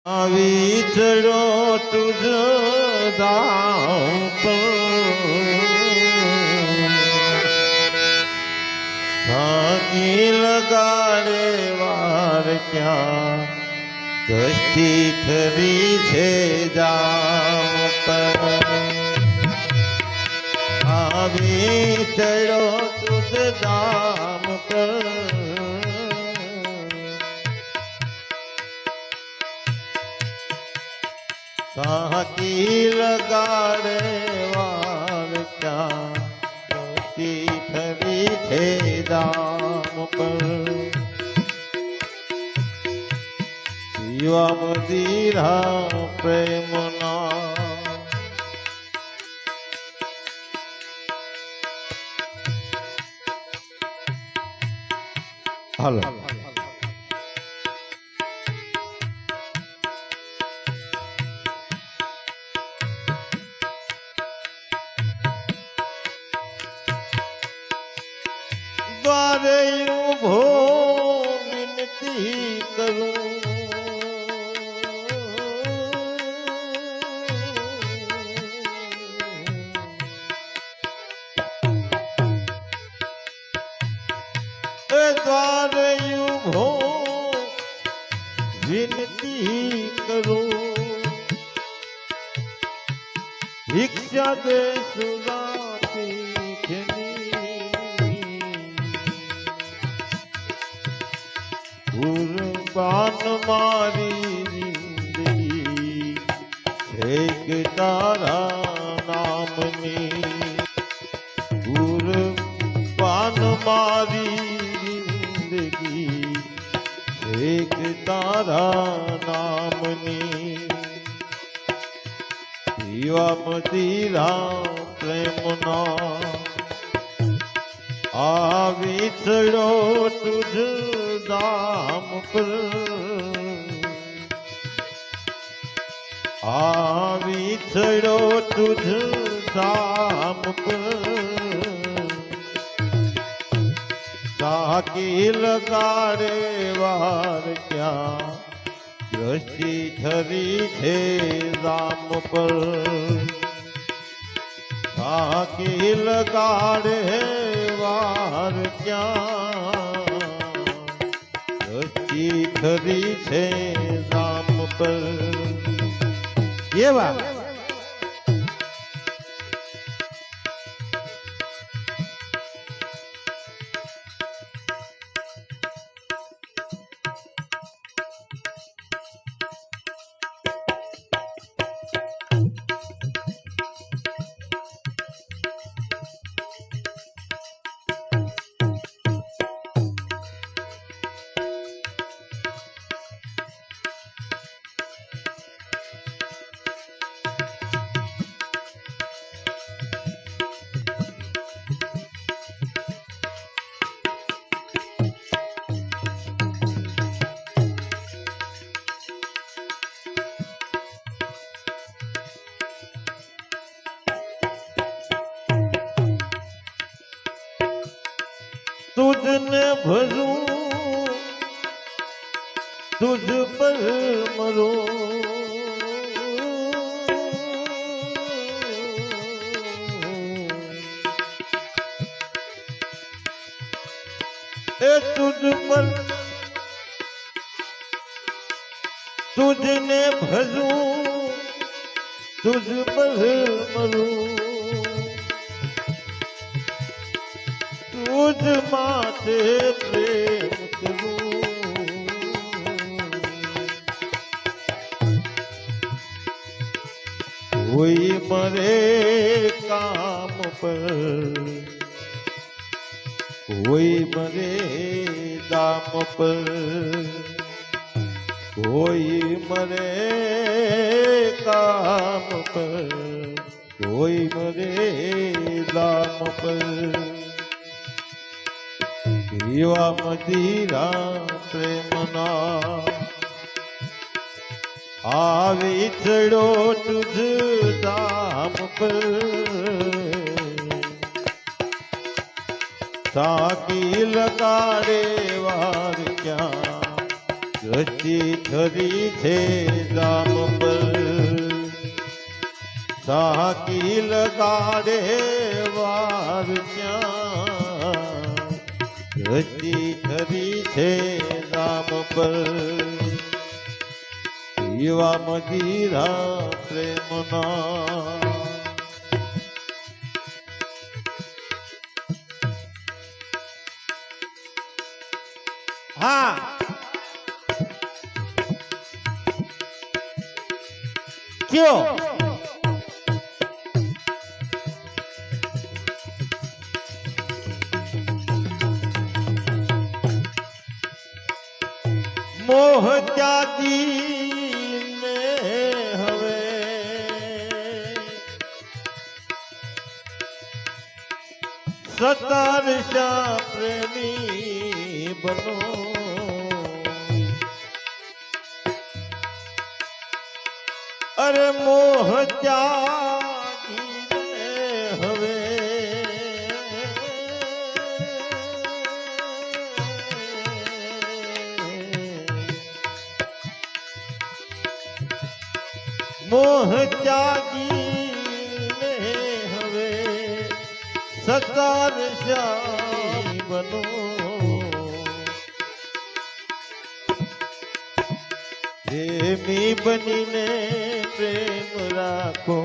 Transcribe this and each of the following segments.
આવી ચડો તુજ ધામ પર થાકી લગાડે વાર ક્યાં દ્રષ્ટિ થરી છે જામ પર આવી ચડો તુજ ધામ પર તાકી લગાડે વાર ક્યાં થરી છે દામ પર જીવા મદિરા પ્રેમના હાલો દ્વારે ઉભો વિનતી કરું દ્વારે ઉભો વિનતી કરું ભિક્ષા દે સુરાતી કુરબાન મારી જિંદગી એક તારા નામની કુરબાન મારી જિંદગી એક તારા નામની પીવા મદિરા પ્રેમના આવી ચડો તુજ ધામ પર આવી ચડો તુજ ધામ પર તાકી લગાડે વાર ક્યાં દ્રષ્ટિ થરી છે રામ પર તાકી લગાડે વાર ક્યાં દ્રષ્ટિ ખરી છે રામ પર એવા तुझने भरूं तुझ पर मरो ए तुझ पर तुझने भरूं तुझ पर मरूं तुझ माथे प्रेम करूं कोई मरे काम पर कोई मरे दाम पर कोई मरे काम पर कोई मरे दाम पर પીવા મદિરા પ્રેમના આવી ચડો તુજ ધામ પર તાકી લગાડે વાર ક્યાં રચી ઠરી છે દામ પર સાકી લગાડે વાર ક્યાં રચી ઠરી છે દામ પર પીવા મદીરા પ્રેમના હા કયો મોહ ત્યાગીને હવે સતારશા પ્રેમી બનો અરે મોહ ત્યાગીને હવે મોહ ત્યાગીને હવે સકાર શ્યામ બનો પ્રેમી બનીને પ્રેમ રાખો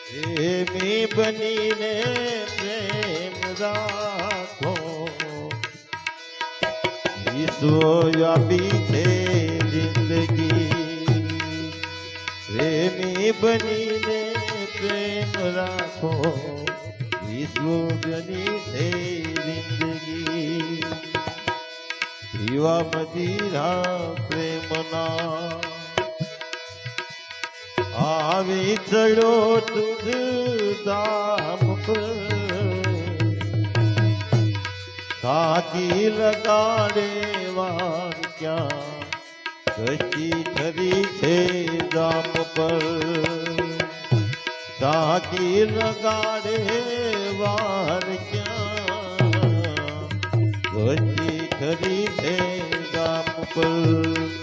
પ્રેમી બનીને પ્રેમ રાખો વિશ્વવ્યાપી છે જિંદગી પ્રેમી બનીને પ્રેમ રાખો વિશ્વવ્યાપી છે જિંદગી પીવા મદીરા પ્રેમના આવી ચડ્યો તુજ ધામ પર સાકી લગાડે વાર ક્યાં રચી ઠરી છે દામ પર સાકી લગાડે વાર ક્યાં રચી ઠરી છે દામ પર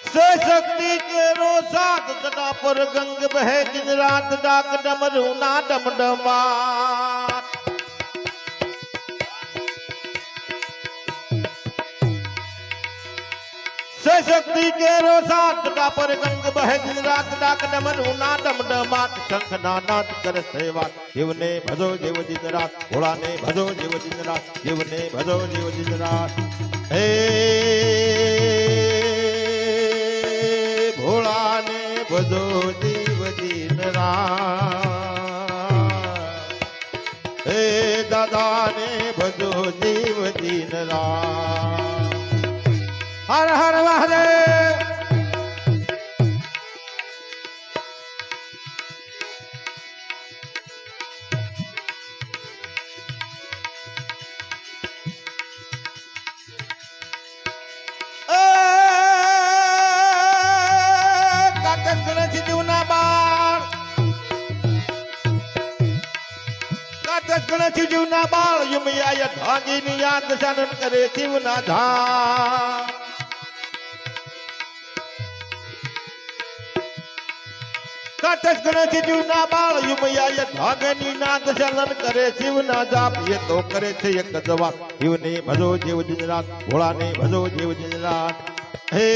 से शक्ति के रोसात तटा पर गंग बहे दिन रात डाक डमरू ना डमडमा से शक्ति के रोसात तटा पर गंग बहे दिन रात डाक डमरू ना डमडमाट शंख नानाद कर सेवा जीव ने भजो जीव दिन रात भोला ने भजो जीव दिन रात जीव ने भजो जीव दिन रात हे भोला ने भजो जीव दिन रात हे दादा ने भजो जीव दिन रात हर हर महादेव જીવના બાળ યુમિયા ઢાંગીની યાદ સાનન કરે શિવના ધામ કાટસ ગણેશ જીવના બાળ યુમિયા ઢાંગીની નાદ સાનન કરે શિવના જાપ એ તો કરે છે એક જવાબ જીવને ભજો જીવ દિન રાત ભોળાને ભજો જીવ દિન રાત હે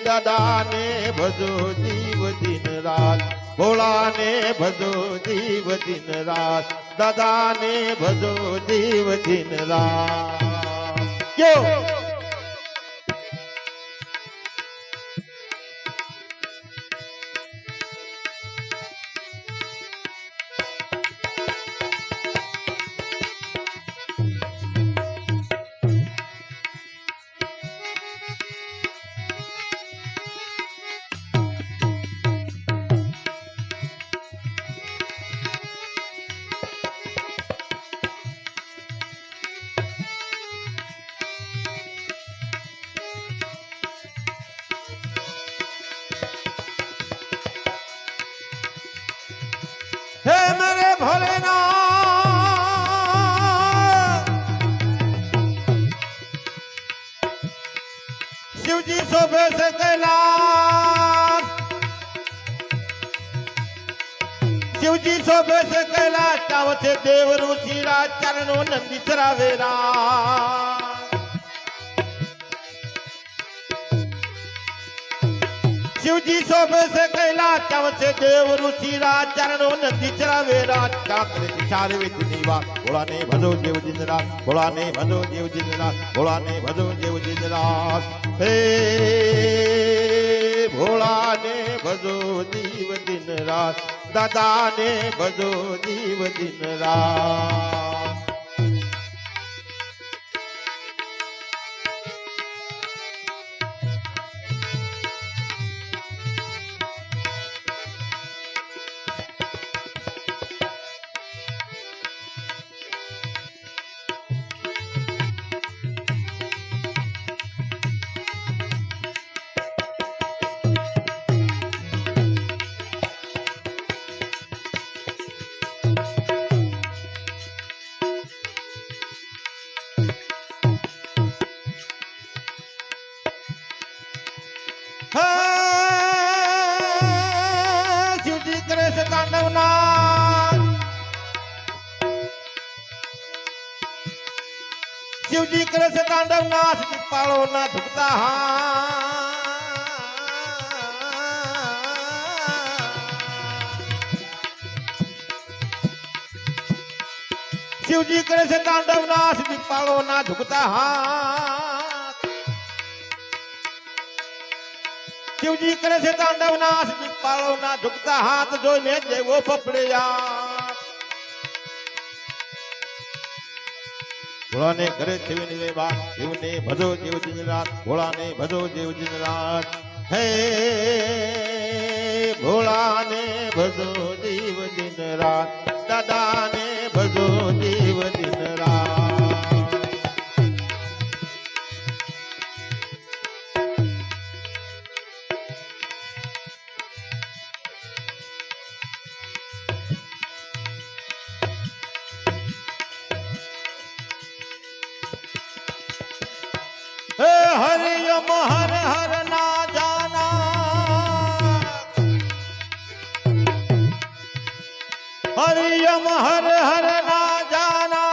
દાદાને ભજો જીવ દિન રાત भोला ने भजो जीव दिन रात दादा ने भजो जीव दिन रात क्यों हे मेरे भोलेनाथ शिव जी शोभे से कैलाश शिव जी शोभे से कैलाश चावते देव ऋषिराज चरणों नंदी चरावेरा शिवजी शोभे से कैलाश चावते देव ऋषिराज चरणों नंदी चरावेरा चाकर चार विद निवास भोला ने भजो देव दिन रात भोला ने भजो देव दिन रात भोला ने भजो देव दिन रात हे भोला ने भजो देव दिन रात दादा ने भजो देव दिन रात शिवजी करे से तांडव नाच शिवजी करे से तांडव नाच पालो ना झुकता शिवजी करे से तांडव नाच पालो ना झुकता शिवजी करे से तांडव नाच पालो ना झुकता हाथ जोईने देवो फफड़िया भोला ने करे शिवनी वे बात शिवने भजो देव दिन रात भोला ने भजो देव दिन रात हे भोला ने भजो देव दिन रात दादा ने भजो देव दिन रात हरियम हर हर ना जाना हरियम हर हर ना जाना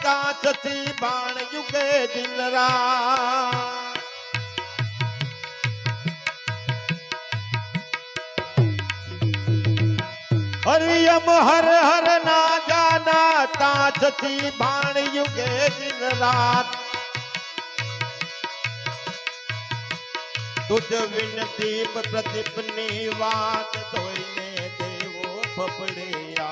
कांचती बाण युगे दिन रात हरियम हर हर ना जाना कांचती बाण युगे दिन रात तुझ विनती प्रतिपनी वात धोईने देवो फफड़िया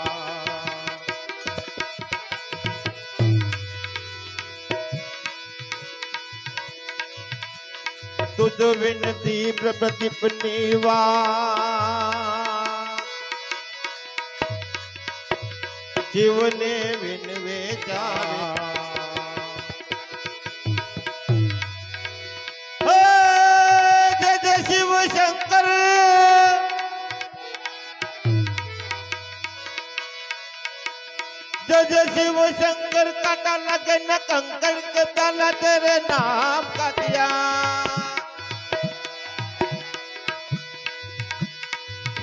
तुझ विनती प्रतिपनी वात शिव ने विनवे जावे शिव शंकर जय शिव शंकर काटा लगे न कंकड़ के डाला तेरे नाम का दिया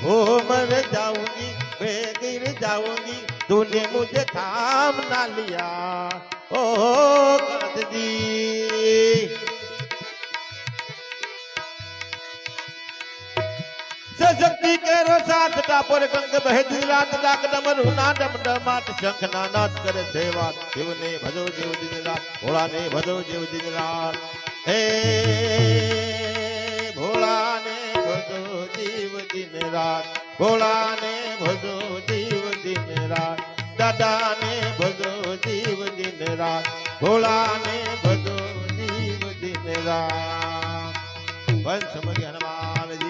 ओ मर जाऊंगी मैं गिर जाऊंगी तूने मुझे थाम ना लिया ओ काद दी शक्ति के रोसात टापर गंग बहती रात डाक डमरू ना डम डमाट शंख नानाद करे सेवा शिव ने भजो देव दिन रात भोला ने भजो देव दिन रात हे भोला ने भजो देव दिन रात भोला ने भजो देव दिन रात दादा ने भजो देव दिन रात भोला ने भजो देव दिन रात वंश मणि हनुमान जी